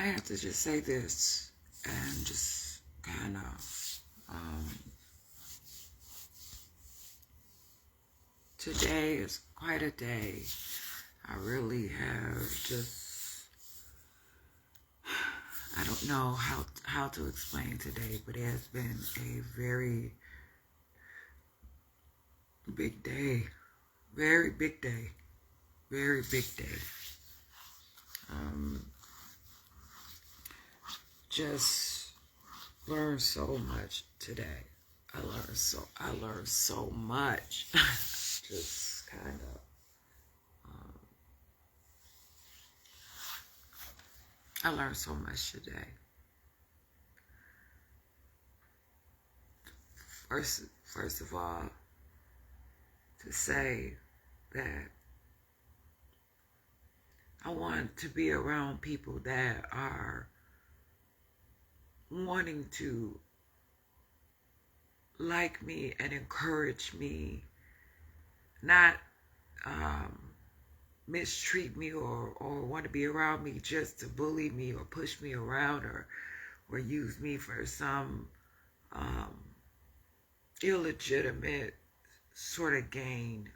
I have to just say this and just kind of, today is quite a day. I really have just, I don't know how to explain today, but it has been a very big day. Very big day. Very big day. Just learned so much today. I learned so much. Just kind of I learned so much today. First of all, to say that I want to be around people that are wanting to like me and encourage me, not mistreat me or want to be around me just to bully me or push me around or use me for some illegitimate sort of gain.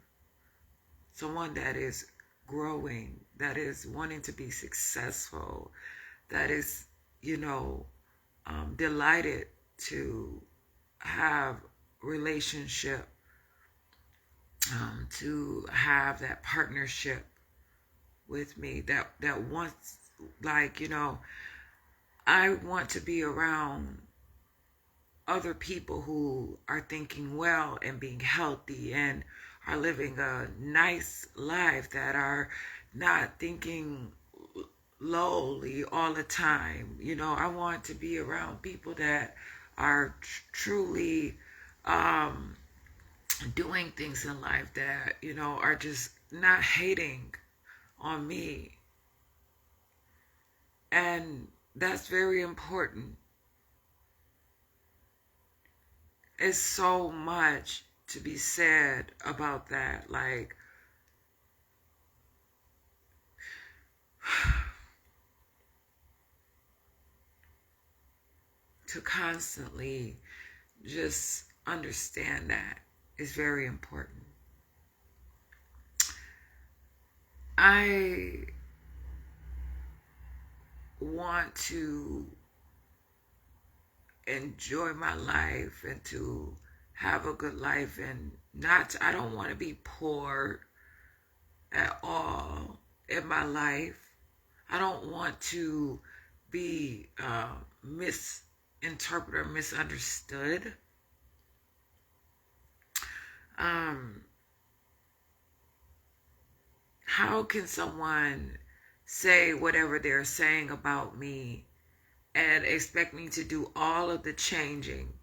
Someone that is growing, that is wanting to be successful, that is, delighted to have relationship, to have that partnership with me, that wants, I want to be around other people who are thinking well and being healthy and are living a nice life, that are not thinking lowly all the time. I want to be around people that are truly doing things in life that, are just not hating on me. And that's very important. It's so much to be said about that. To constantly just understand that is very important. I want to enjoy my life and to have a good life, and I don't want to be poor at all in my life. I don't want to be misinterpreted or misunderstood. How can someone say whatever they're saying about me and expect me to do all of the changing,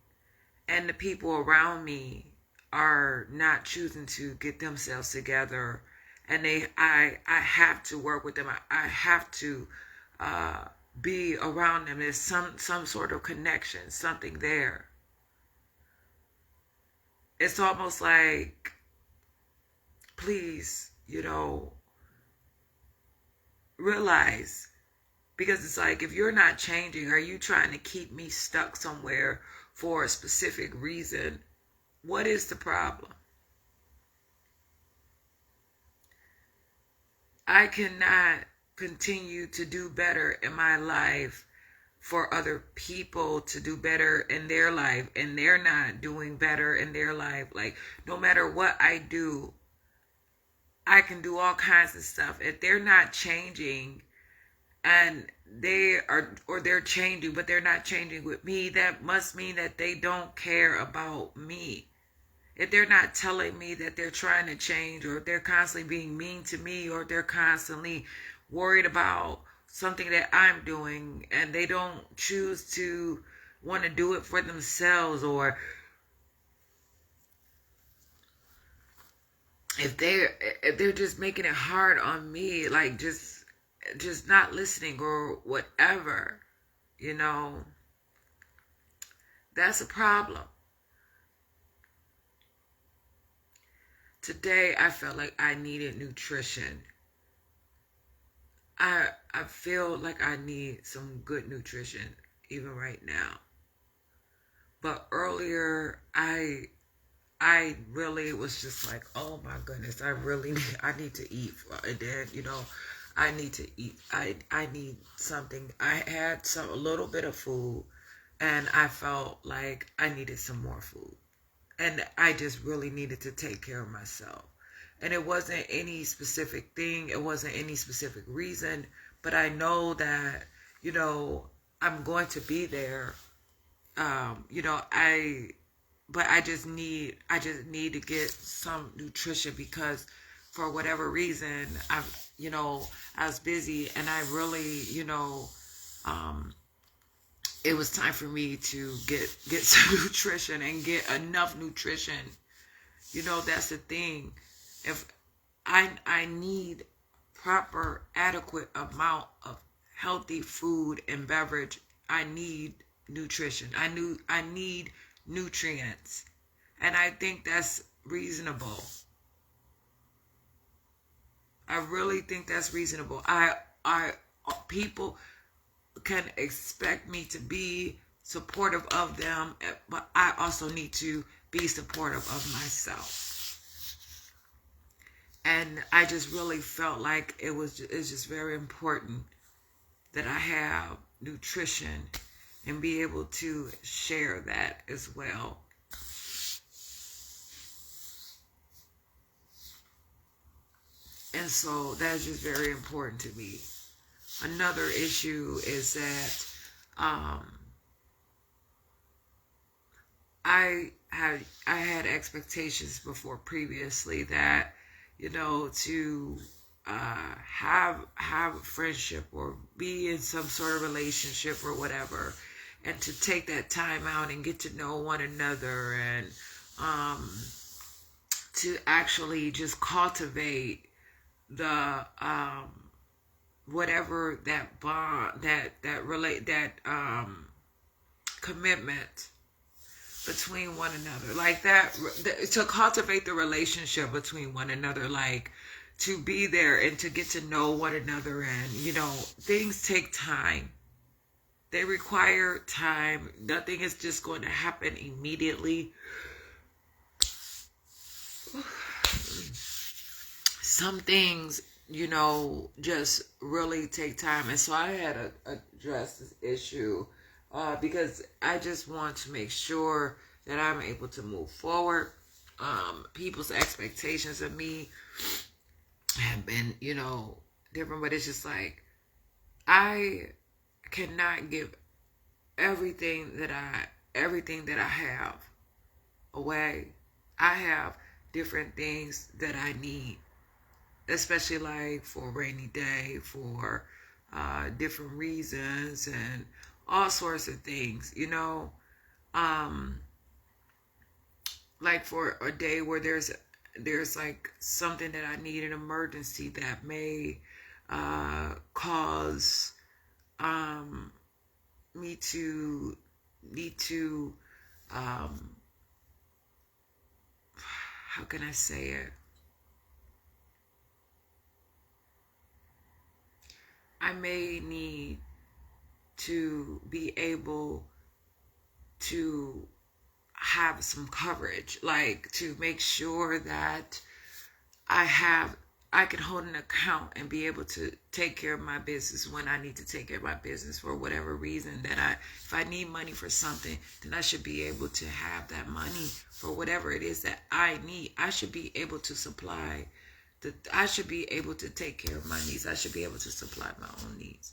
and the people around me are not choosing to get themselves together, and I have to work with them. I have to be around them. There's some sort of connection, something there. It's almost like, please, realize, because it's like, if you're not changing, are you trying to keep me stuck somewhere for a specific reason? What is the problem? I cannot continue to do better in my life for other people to do better in their life, and they're not doing better in their life. Like, no matter what I do, I can do all kinds of stuff. If they're not changing, and they're changing, but they're not changing with me, that must mean that they don't care about me. If they're not telling me that they're trying to change, or if they're constantly being mean to me, or if they're constantly worried about something that I'm doing, and they don't choose to want to do it for themselves, or if they're just making it hard on me, like just not listening or whatever, that's a problem. Today I felt like I needed nutrition. I feel like I need some good nutrition even right now. But earlier I really was just like, oh my goodness, I need to eat. And then, I need to eat. I need something. I had a little bit of food, and I felt like I needed some more food. And I just really needed to take care of myself. And it wasn't any specific thing. It wasn't any specific reason. But I know that, I'm going to be there. But I just need to get some nutrition because for whatever reason, I was busy and I really, um, it was time for me to get some nutrition and get enough nutrition. That's the thing. If I need proper adequate amount of healthy food and beverage, I need nutrition. I need nutrients. And I think that's reasonable. I really think that's reasonable. People can expect me to be supportive of them, but I also need to be supportive of myself. And I just really felt like it's just very important that I have nutrition and be able to share that as well. And so that's just very important to me. Another issue is that I had expectations before previously that to have a friendship or be in some sort of relationship or whatever, and to take that time out and get to know one another and to actually just cultivate the whatever that bond that commitment between one another, like that, to cultivate the relationship between one another, like to be there and to get to know one another. And things take time. They require time. Nothing is just going to happen immediately. Some things, just really take time. And so I had to address this issue because I just want to make sure that I'm able to move forward. People's expectations of me have been, different, but it's just like I cannot give everything that I have away. I have different things that I need, especially like for a rainy day, for different reasons and all sorts of things, like for a day where there's like something that I need, an emergency that may cause me to need to how can I say it? I may need to be able to have some coverage, like to make sure that I can hold an account and be able to take care of my business when I need to take care of my business for whatever reason if I need money for something, then I should be able to have that money for whatever it is that I need. I should be able to I should be able to take care of my needs. I should be able to supply my own needs.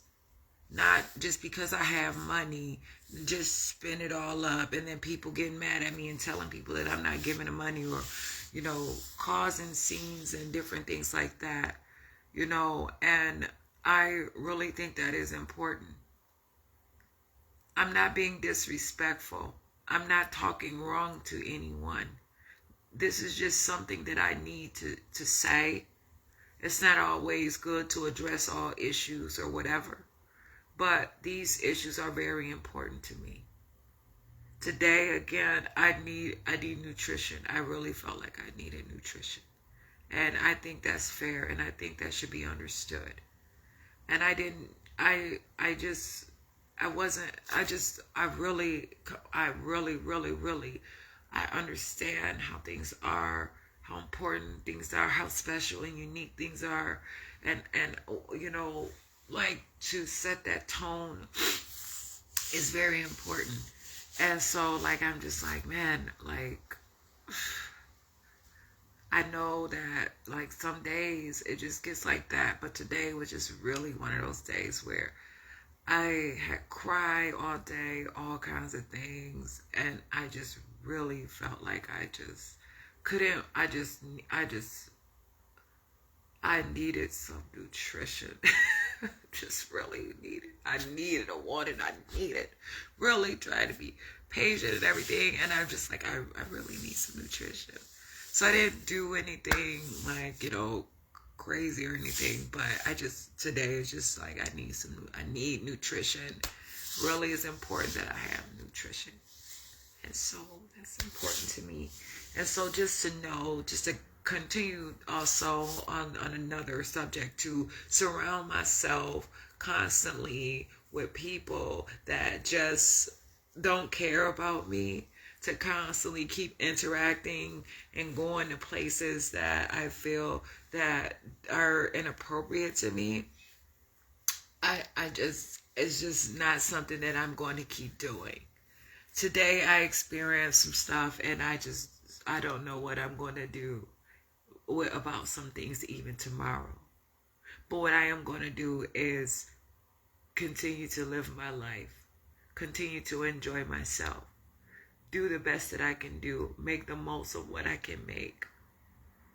Not just because I have money, just spend it all up and then people getting mad at me and telling people that I'm not giving them money, or, causing scenes and different things like that, and I really think that is important. I'm not being disrespectful. I'm not talking wrong to anyone. This is just something that I need to say. It's not always good to address all issues or whatever, but these issues are very important to me. Today, again, I need nutrition. I really felt like I needed nutrition. And I think that's fair, and I think that should be understood. and I didn't. I just. I wasn't. I just. I really. I understand how things are, how important things are, how special and unique things are, and like to set that tone is very important. And so, like, I'm just like, man, like, I know that, like, some days it just gets like that, but today was just really one of those days where I had cried all day, all kinds of things, and I just really felt like I just couldn't, I needed some nutrition. Just really I wanted, I needed, really trying to be patient and everything. And I'm just like, I really need some nutrition. So I didn't do anything like, crazy or anything, but today is just like, I need nutrition. Really is important that I have nutrition. And so that's important to me. And so just to know, just to continue also on another subject, to surround myself constantly with people that just don't care about me, to constantly keep interacting and going to places that I feel that are inappropriate to me. It's just not something that I'm going to keep doing. Today I experienced some stuff, and I don't know what I'm going to do about some things even tomorrow. But what I am going to do is continue to live my life, continue to enjoy myself, do the best that I can do, make the most of what I can make.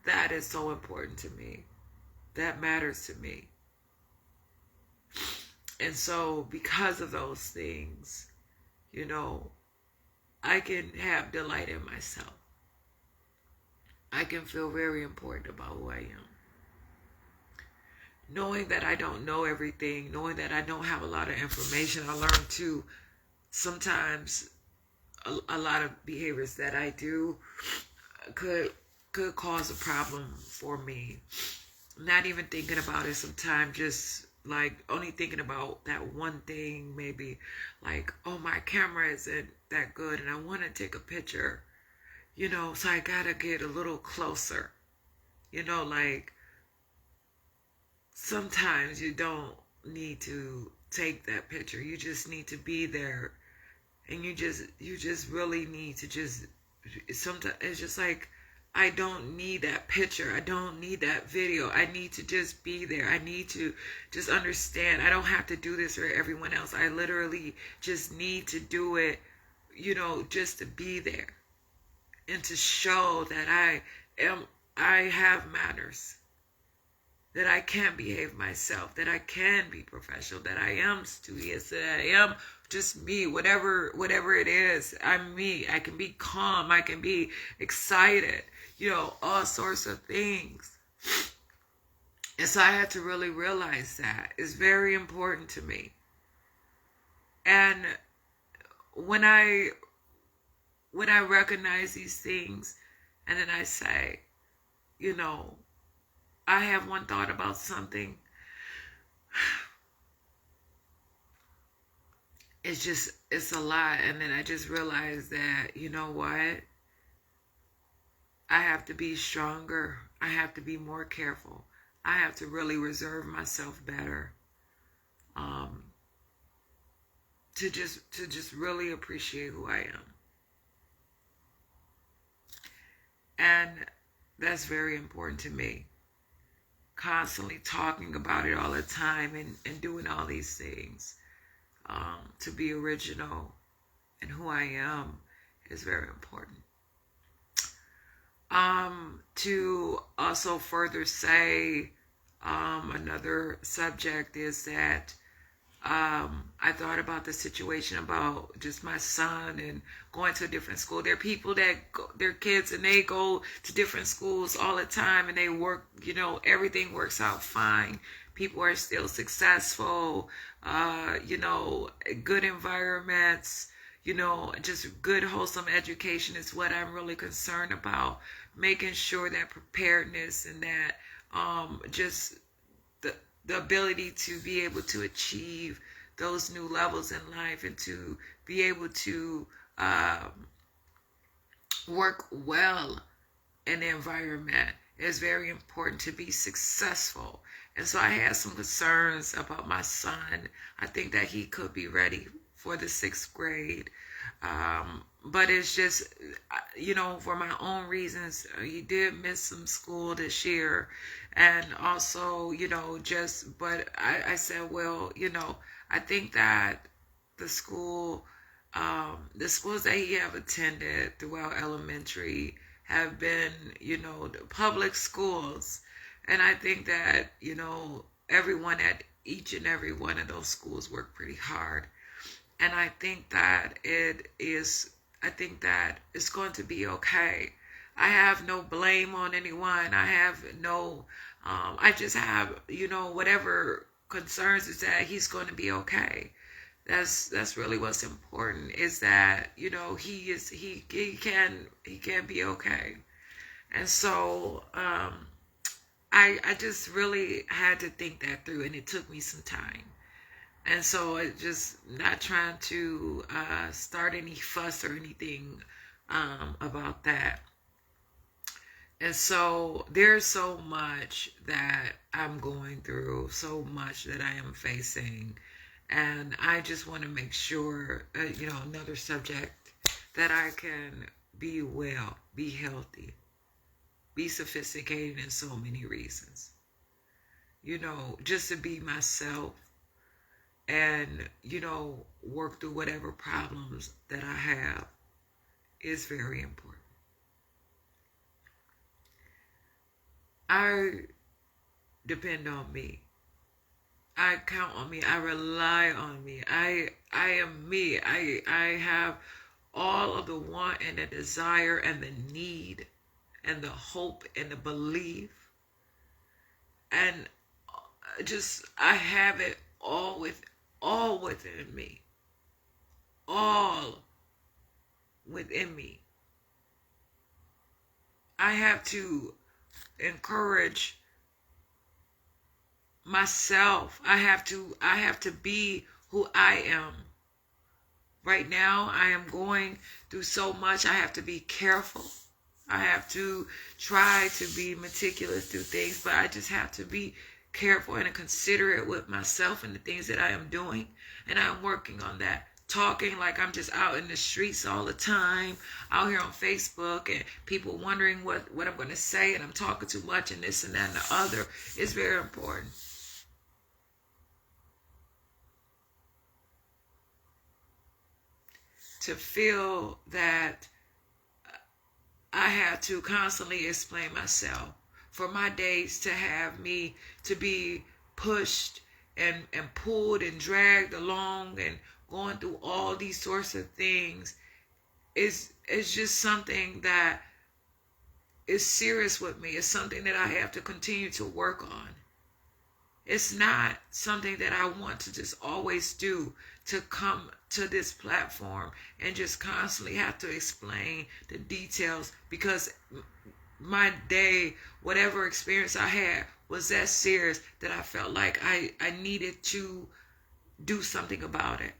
That is so important to me. That matters to me. And so because of those things, I can have delight in myself. I can feel very important about who I am. Knowing that I don't know everything, knowing that I don't have a lot of information, I learned too, sometimes a lot of behaviors that I do could cause a problem for me. Not even thinking about it sometimes, just like only thinking about that one thing, maybe like, oh, my camera isn't that good and I want to take a picture, so I gotta get a little closer. Like sometimes you don't need to take that picture. You just need to be there. And you just really need to just, sometimes it's just like, I don't need that picture. I don't need that video. I need to just be there. I need to just understand. I don't have to do this for everyone else. I literally just need to do it, just to be there. And to show that I have manners. That I can behave myself. That I can be professional. That I am studious. That I am just me. Whatever it is, I'm me. I can be calm. I can be excited. All sorts of things. And so I had to really realize that it's very important to me. And when I recognize these things, and then I say, I have one thought about something, it's a lot. And then I just realized that, you know what? I have to be stronger. I have to be more careful. I have to really reserve myself better. To just really appreciate who I am. And that's very important to me. Constantly talking about it all the time and doing all these things. To be original and who I am is very important. To also further say, another subject is that I thought about the situation about just my son and going to a different school. There are people that they're kids and they go to different schools all the time and they work, everything works out fine. People are still successful, good environments, just good wholesome education is what I'm really concerned about. Making sure that preparedness and that just the ability to be able to achieve those new levels in life and to be able to work well in the environment is very important to be successful. And so I had some concerns about my son. I think that he could be ready for the 6th grade. But it's just, for my own reasons, he did miss some school this year. And also, but I said, well, I think that the schools that he have attended throughout elementary have been, the public schools. And I think that, everyone at each and every one of those schools work pretty hard. And I think that it's going to be okay. I have no blame on anyone. I have no, I just have, whatever concerns is that he's going to be okay. That's really what's important, is that, he can be okay. And so, I just really had to think that through, and it took me some time. And so it just not trying to start any fuss or anything about that. And so there's so much that I'm going through, so much that I am facing. And I just want to make sure, another subject, that I can be well, be healthy, be sophisticated in so many reasons. Just to be myself and, work through whatever problems that I have is very important. I depend on me. I count on me. I rely on me. I am me. I have all of the want and the desire and the need and the hope and the belief. And I have it all within me. All within me. I have to encourage myself. I have to be who I am. Right now, I am going through so much. I have to be careful. I have to try to be meticulous through things, but I just have to be careful and considerate with myself and the things that I am doing. And I'm working on that. Talking like I'm just out in the streets all the time, out here on Facebook, and people wondering what I'm going to say, and I'm talking too much and this and that and the other. It's very important. To feel that I have to constantly explain myself, for my days to have me to be pushed and pulled and dragged along and going through all these sorts of things is just something that is serious with me. It's something that I have to continue to work on. It's not something that I want to just always do, to come to this platform and just constantly have to explain the details, because my day, whatever experience I had, was that serious that I felt like I needed to do something about it.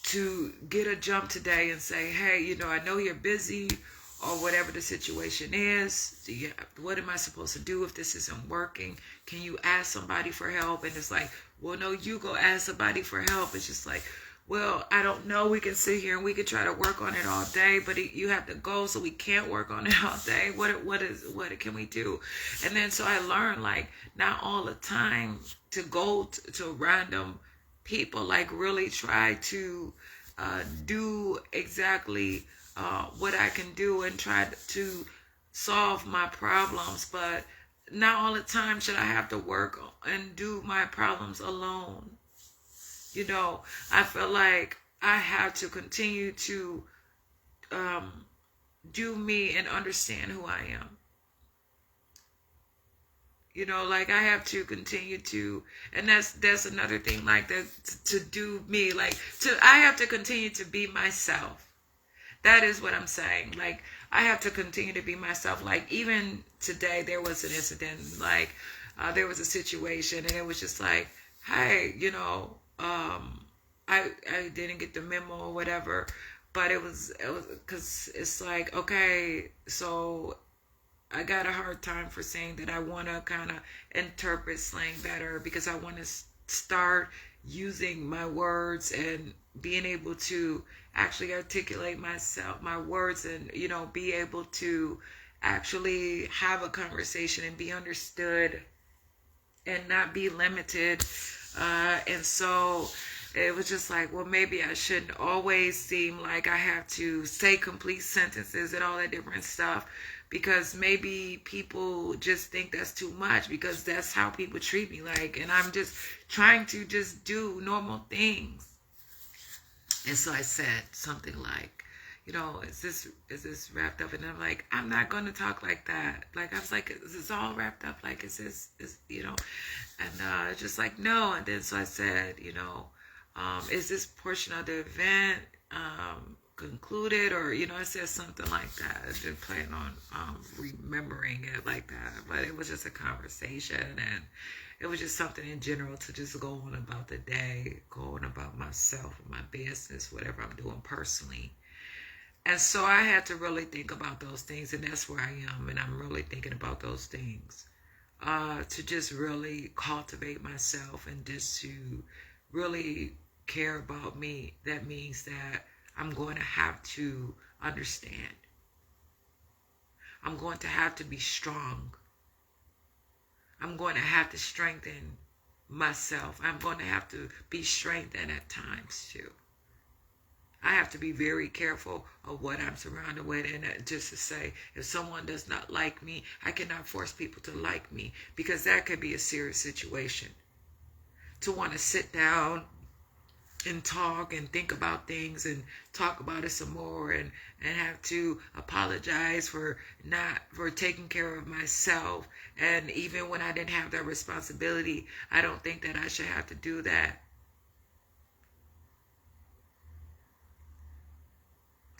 To get a jump today and say, hey, I know you're busy, or whatever the situation is. What am I supposed to do if this isn't working? Can you ask somebody for help? And it's like, well, no, you go ask somebody for help. It's just like, well, I don't know. We can sit here and we can try to work on it all day, but you have to go, so we can't work on it all day. What can we do? And then so I learned, like, not all the time to go to random people, like really try to do exactly what I can do and try to solve my problems. But not all the time should I have to work and do my problems alone. I feel like I have to continue to do me and understand who I am. Like I have to continue to, and that's another thing, like that, to do me, like I have to continue to be myself. That is what I'm saying. Like I have to continue to be myself. Like even today, there was an incident, like there was a situation, and it was just like, hey, I didn't get the memo or whatever, but it was because it's like, okay, so I got a hard time for saying that I want to kind of interpret slang better because I want to start using my words and being able to actually articulate myself, my words, and, be able to actually have a conversation and be understood and not be limited. And so it was just like, well, maybe I shouldn't always seem like I have to say complete sentences and all that different stuff, because maybe people just think that's too much because that's how people treat me. Like, and I'm just trying to just do normal things. And so I said something like, is this wrapped up? And I'm like, I'm not going to talk like that. Like, I was like, is this all wrapped up? Like, is this, and just like, no. And then so I said, is this portion of the event concluded? Or, I said something like that. I didn't plan on remembering it like that. But it was just a conversation, and it was just something in general to just go on about the day, go on about myself, my business, whatever I'm doing personally. And so I had to really think about those things, and that's where I am, and I'm really thinking about those things. To just really cultivate myself and just to really care about me. That means that I'm going to have to understand. I'm going to have to be strong. I'm going to have to strengthen myself. I'm going to have to be strengthened at times too. I have to be very careful of what I'm surrounded with. And just to say, if someone does not like me, I cannot force people to like me, because that could be a serious situation. To want to sit down and talk and think about things and talk about it some more, and have to apologize for taking care of myself. And even when I didn't have that responsibility, I don't think that I should have to do that.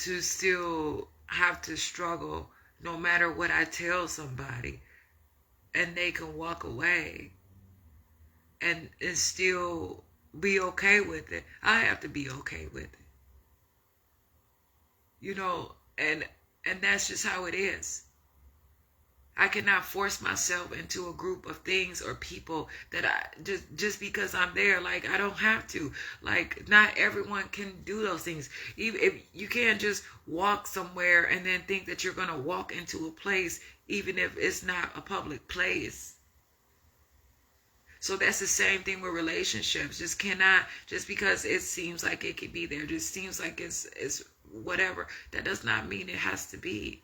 To still have to struggle no matter what I tell somebody, and they can walk away and still be okay with it. I have to be okay with it. And that's just how it is. I cannot force myself into a group of things or people that I just because I'm there. Like, I don't have to. Like, not everyone can do those things. Even if you can't just walk somewhere and then think that you're going to walk into a place, even if it's not a public place. So that's the same thing with relationships. Just because it seems like it could be there, just seems like it's whatever, that does not mean it has to be.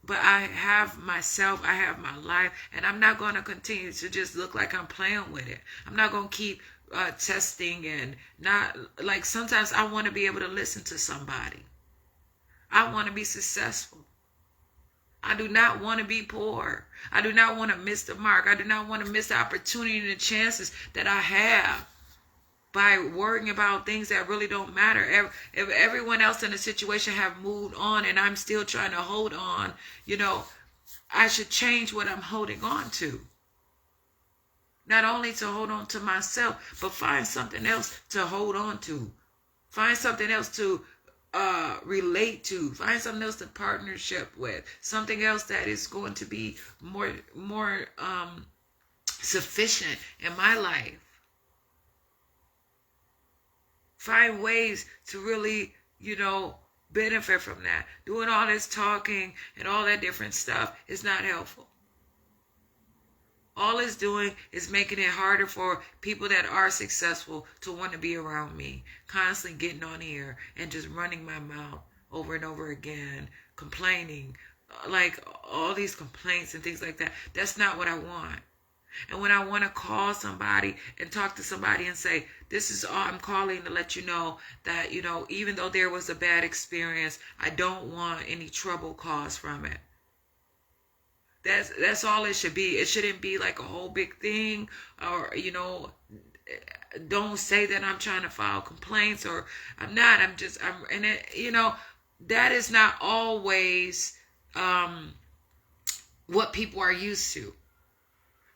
But I have myself, I have my life, and I'm not going to continue to just look like I'm playing with it. I'm not going to keep testing, and not, like, sometimes I want to be able to listen to somebody. I want to be successful. I do not want to be poor. I do not want to miss the mark. I do not want to miss the opportunity and the chances that I have by worrying about things that really don't matter. If everyone else in the situation have moved on and I'm still trying to hold on, I should change what I'm holding on to. Not only to hold on to myself, but find something else to hold on to. Find something else to relate to. Find something else to partnership with. Something else that is going to be more sufficient in my life. Find ways to really, benefit from that. Doing all this talking and all that different stuff is not helpful. All it's doing is making it harder for people that are successful to want to be around me. Constantly getting on here and just running my mouth over and over again, complaining, like all these complaints and things like that. That's not what I want. And when I want to call somebody and talk to somebody and say, this is all I'm calling to let you know that, even though there was a bad experience, I don't want any trouble caused from it. That's all it should be. It shouldn't be like a whole big thing, or, don't say that I'm trying to file complaints, or I'm not. And it, that is not always what people are used to.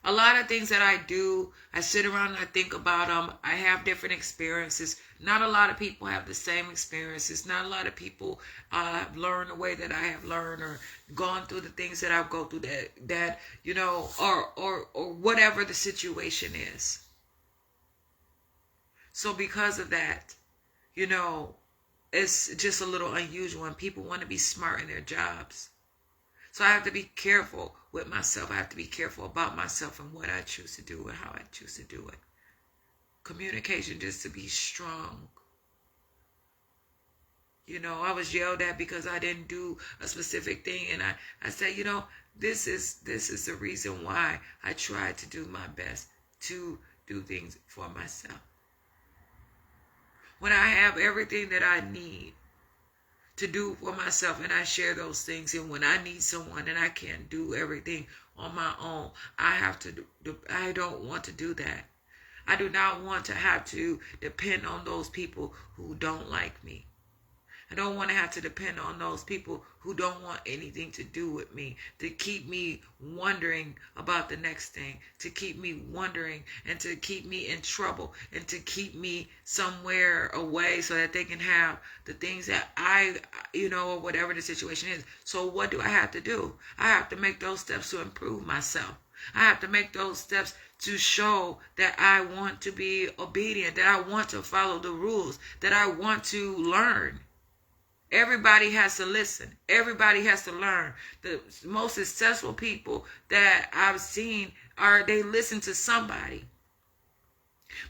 A lot of things that I do, I sit around and I think about them. I have different experiences. Not a lot of people have the same experiences. Not a lot of people have learned the way that I have learned, or gone through the things that I've gone through, that you know, or whatever the situation is. So because of that, you know, it's just a little unusual, and people want to be smart in their jobs. So I have to be careful with myself. I have to be careful about myself and what I choose to do and how I choose to do it. Communication, just to be strong. You know, I was yelled at because I didn't do a specific thing, and I said, you know, this is the reason why I try to do my best to do things for myself. When I have everything that I need to do for myself, and I share those things, and when I need someone and I can't do everything on my own, I don't want to do that. I do not want to have to depend on those people who don't like me. I don't want to have to depend on those people who don't want anything to do with me, to keep me wondering about the next thing, to keep me wondering, and to keep me in trouble, and to keep me somewhere away so that they can have the things that I, you know, or whatever the situation is. So what do I have to do? I have to make those steps to improve myself. I have to make those steps to show that I want to be obedient, that I want to follow the rules, that I want to learn. Everybody has to listen. Everybody has to learn. The most successful people that I've seen they listen to somebody.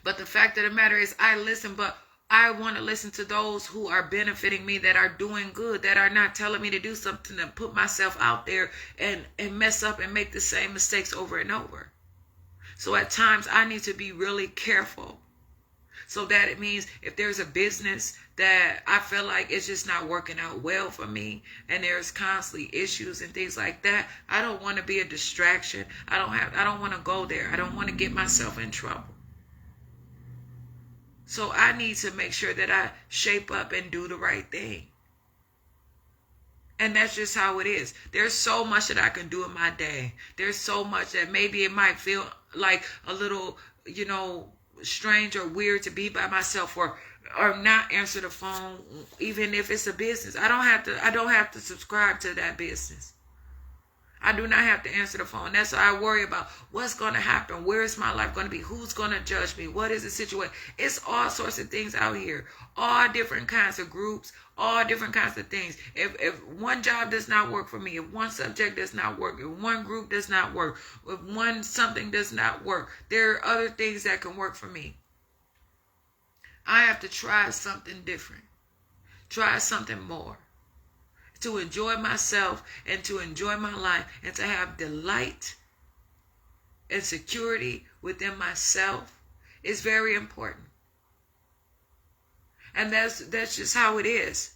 But the fact of the matter is, I listen, but I want to listen to those who are benefiting me, that are doing good, that are not telling me to do something and put myself out there and mess up and make the same mistakes over and over. So at times I need to be really careful. So that it means if there's a business that I feel like it's just not working out well for me, and there's constantly issues and things like that, I don't want to be a distraction. I don't want to go there. I don't want to get myself in trouble. So I need to make sure that I shape up and do the right thing. And that's just how it is. There's so much that I can do in my day. There's so much that maybe it might feel like a little, you know, strange or weird to be by myself, or not answer the phone, even if it's a business. I don't have to subscribe to that business. I do not have to answer the phone. That's why I worry about what's going to happen. Where is my life going to be? Who's going to judge me? What is the situation? It's all sorts of things out here. All different kinds of groups, all different kinds of things. If one job does not work for me, if one subject does not work, if one group does not work, if one something does not work, there are other things that can work for me. I have to try something different. Try something more. To enjoy myself and to enjoy my life and to have delight and security within myself is very important. And that's just how it is.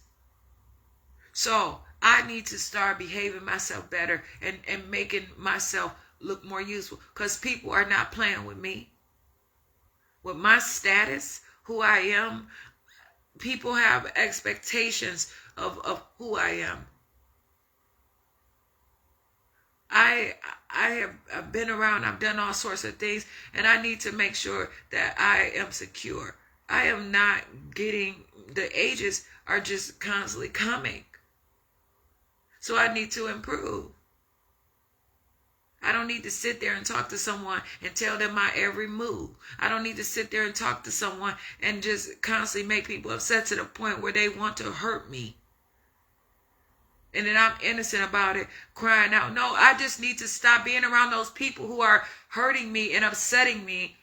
So I need to start behaving myself better and making myself look more useful, because people are not playing with me. With my status, who I am, people have expectations of who I am. I've been around, I've done all sorts of things, and I need to make sure that I am secure. I am not getting, the ages are just constantly coming. So I need to improve. I don't need to sit there and talk to someone and tell them my every move. I don't need to sit there and talk to someone and just constantly make people upset to the point where they want to hurt me. And then I'm innocent about it, crying out. No, I just need to stop being around those people who are hurting me and upsetting me,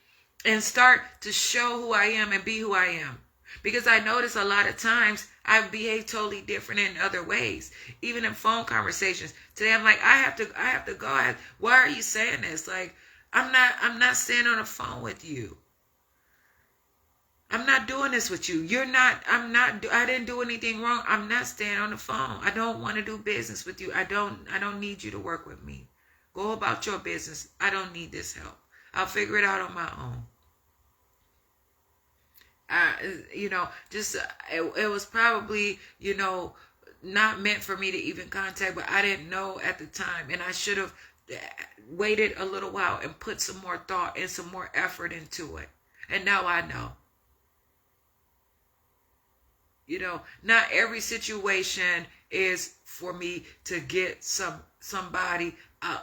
and start to show who I am and be who I am. Because I notice a lot of times I behave totally different in other ways. Even in phone conversations. Today I'm like, I have to go. Why are you saying this? Like, I'm not staying on the phone with you. I'm not doing this with you. I didn't do anything wrong. I'm not staying on the phone. I don't want to do business with you. I don't need you to work with me. Go about your business. I don't need this help. I'll figure it out on my own. It was probably, not meant for me to even contact, but I didn't know at the time. And I should have waited a little while and put some more thought and some more effort into it. And now I know. You know, not every situation is for me to get somebody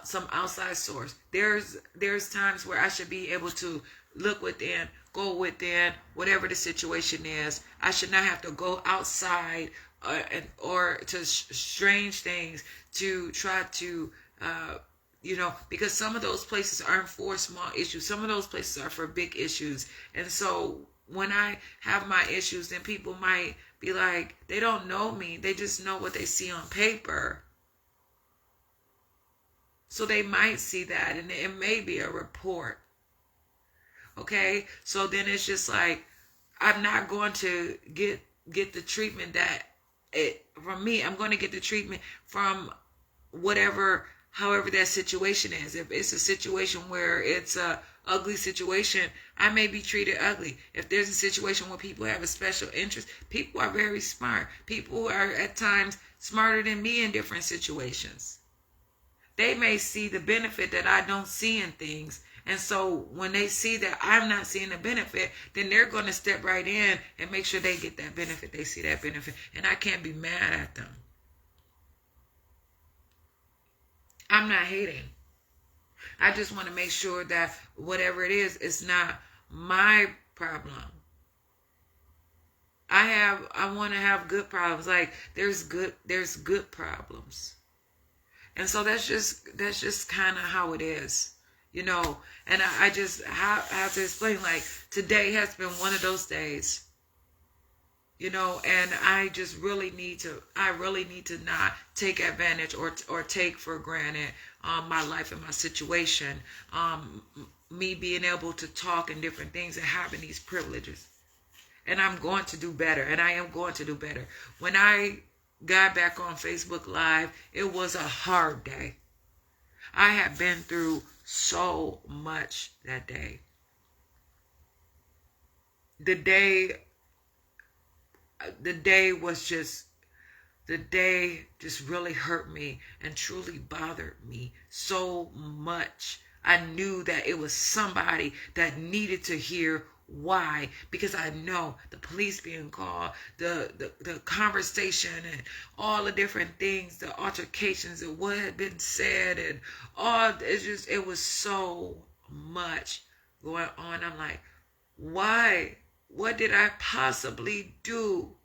some outside source. There's times where I should be able to look within, go within, whatever the situation is. I should not have to go outside or to strange things to try to because some of those places aren't for small issues. Some of those places are for big issues. And so when I have my issues, then people might be like, they don't know me. They just know what they see on paper. So they might see that, and it may be a report. Okay? So then it's just like, I'm not going to get the treatment from me. I'm going to get the treatment from however that situation is. If it's a situation where it's a ugly situation, I may be treated ugly. If there's a situation where people have a special interest, people are very smart. People are at times smarter than me in different situations. They may see the benefit that I don't see in things. And so when they see that I'm not seeing the benefit, then they're going to step right in and make sure they get that benefit. They see that benefit. And I can't be mad at them. I'm not hating. I just want to make sure that whatever it is, it's not my problem. I want to have good problems. Like there's good problems. And so that's just kind of how it is, you know. And I just have to explain, like, today has been one of those days, you know, and I really need to not take advantage or take for granted my life and my situation, me being able to talk and different things and having these privileges. And I'm going to do better, and I am going to do better. When I got back on Facebook Live, it was a hard day. I had been through so much that day. The day just really hurt me and truly bothered me so much. I knew that it was somebody that needed to hear why, because I know the police being called, the conversation and all the different things, the altercations and what had been said and all, it was so much going on. I'm like, why? What did I possibly do?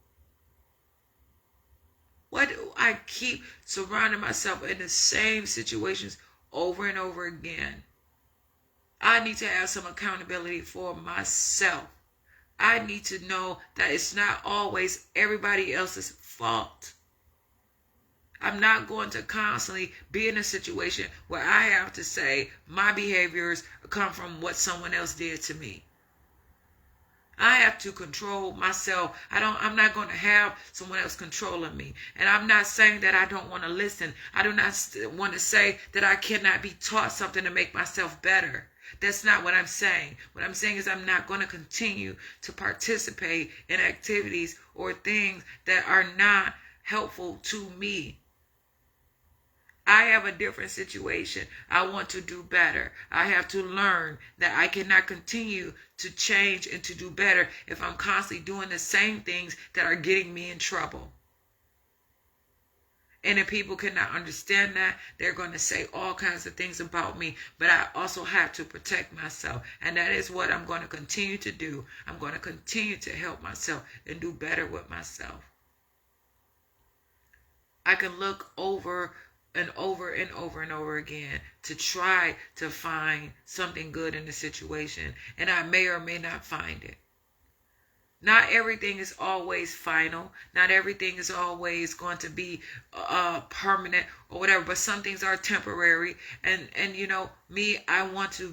What do I keep surrounding myself in the same situations over and over again? I need to have some accountability for myself. I need to know that it's not always everybody else's fault. I'm not going to constantly be in a situation where I have to say my behaviors come from what someone else did to me. I have to control myself. I'm not going to have someone else controlling me. And I'm not saying that I don't want to listen. I do not want to say that I cannot be taught something to make myself better. That's not what I'm saying. What I'm saying is I'm not going to continue to participate in activities or things that are not helpful to me. I have a different situation. I want to do better. I have to learn that I cannot continue to change and to do better if I'm constantly doing the same things that are getting me in trouble. And if people cannot understand that, they're going to say all kinds of things about me. But I also have to protect myself. And that is what I'm going to continue to do. I'm going to continue to help myself and do better with myself. I can look over and over and over and over again to try to find something good in the situation. And I may or may not find it. Not everything is always final. Not everything is always going to be permanent or whatever. But some things are temporary. And you know, me, I want to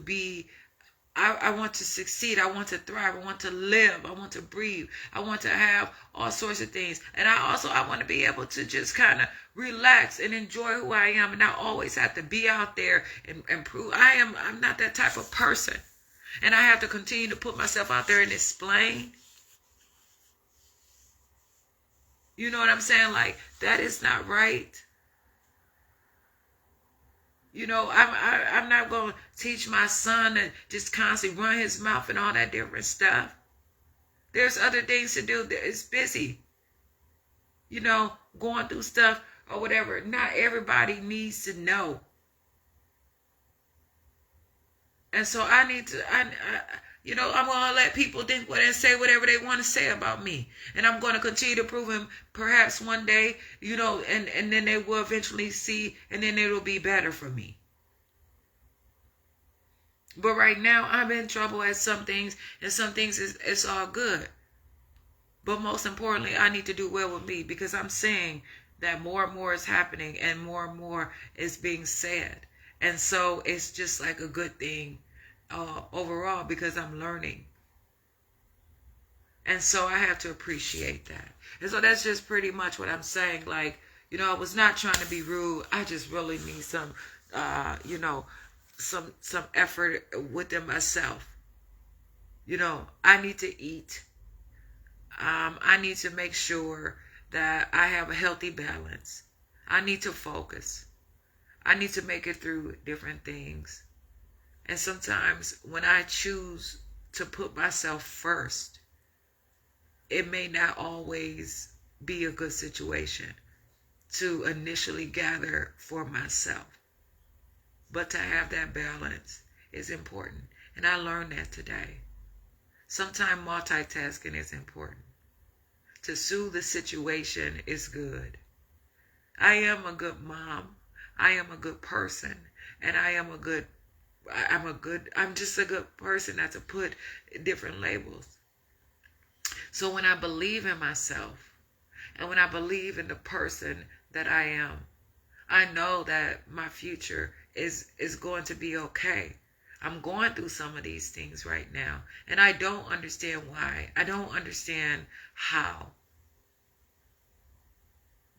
succeed. I want to thrive. I want to live. I want to breathe. I want to have all sorts of things. And I want to be able to just kind of relax and enjoy who I am and not always have to be out there and prove. I'm not that type of person. And I have to continue to put myself out there and explain. You know what I'm saying? Like, that is not right. You know, I'm not going to teach my son to just constantly run his mouth and all that different stuff. There's other things to do. It's busy. You know, going through stuff or whatever. Not everybody needs to know. And so I need to, you know, I'm going to let people think what and say whatever they want to say about me. And I'm going to continue to prove them perhaps one day, you know, and then they will eventually see, and then it'll be better for me. But right now, I'm in trouble at some things, and some things it's all good. But most importantly, I need to do well with me, because I'm seeing that more and more is happening and more is being said. And so it's just like a good thing overall, because I'm learning. And so I have to appreciate that. And so that's just pretty much what I'm saying. Like, you know, I was not trying to be rude. I just really need some, you know, some effort within myself. You know, I need to eat. I need to make sure that I have a healthy balance. I need to focus. I need to make it through different things. And sometimes when I choose to put myself first, it may not always be a good situation to initially gather for myself. But to have that balance is important. And I learned that today. Sometimes multitasking is important. To soothe the situation is good. I am a good mom. I am a good person. And I'm just a good person not to put different labels. So when I believe in myself, and when I believe in the person that I am, I know that my future is going to be okay. I'm going through some of these things right now, and I don't understand why. I don't understand how.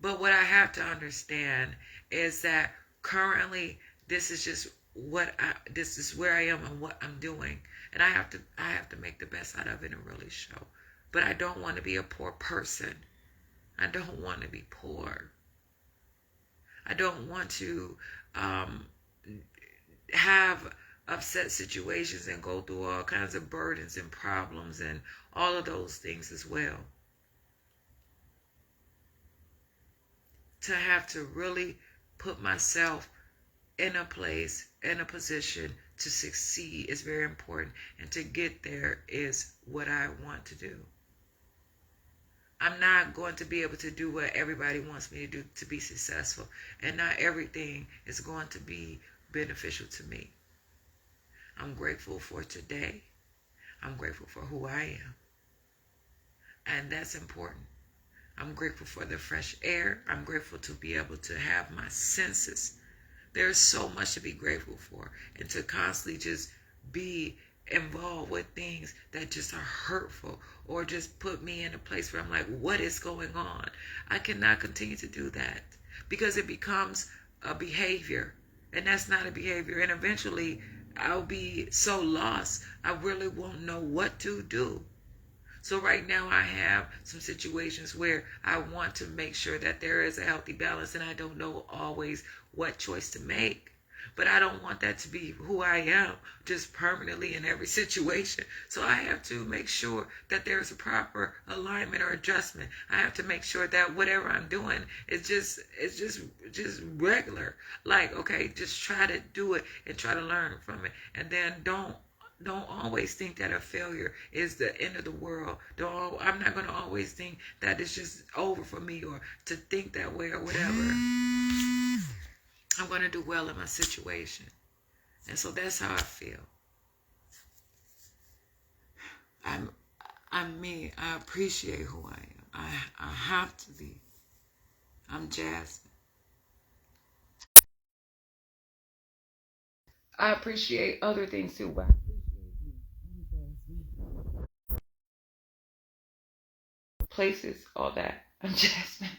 But what I have to understand is that currently this is where I am and what I'm doing, and I have to make the best out of it and really show. But I don't want to be a poor person. I don't want to be poor. I don't want to have upset situations and go through all kinds of burdens and problems and all of those things as well. To have to really put myself in a place, in a position to succeed is very important. And to get there is what I want to do. I'm not going to be able to do what everybody wants me to do to be successful. And not everything is going to be beneficial to me. I'm grateful for today. I'm grateful for who I am. And that's important. I'm grateful for the fresh air. I'm grateful to be able to have my senses. There's so much to be grateful for. And to constantly just be involved with things that just are hurtful or just put me in a place where I'm like, what is going on? I cannot continue to do that because it becomes a behavior, and that's not a behavior. And eventually I'll be so lost, I really won't know what to do. So right now I have some situations where I want to make sure that there is a healthy balance, and I don't know always what choice to make. But I don't want that to be who I am just permanently in every situation. So I have to make sure that there's a proper alignment or adjustment. I have to make sure that whatever I'm doing is just regular. Like, okay, just try to do it and try to learn from it. And then don't always think that a failure is the end of the world. I'm not going to always think that it's just over for me or to think that way or whatever. I'm going to do well in my situation. And so that's how I feel. I'm me. I appreciate who I am. I have to be. I'm Jasmine. I appreciate other things too, but places, all that. I'm Jasmine.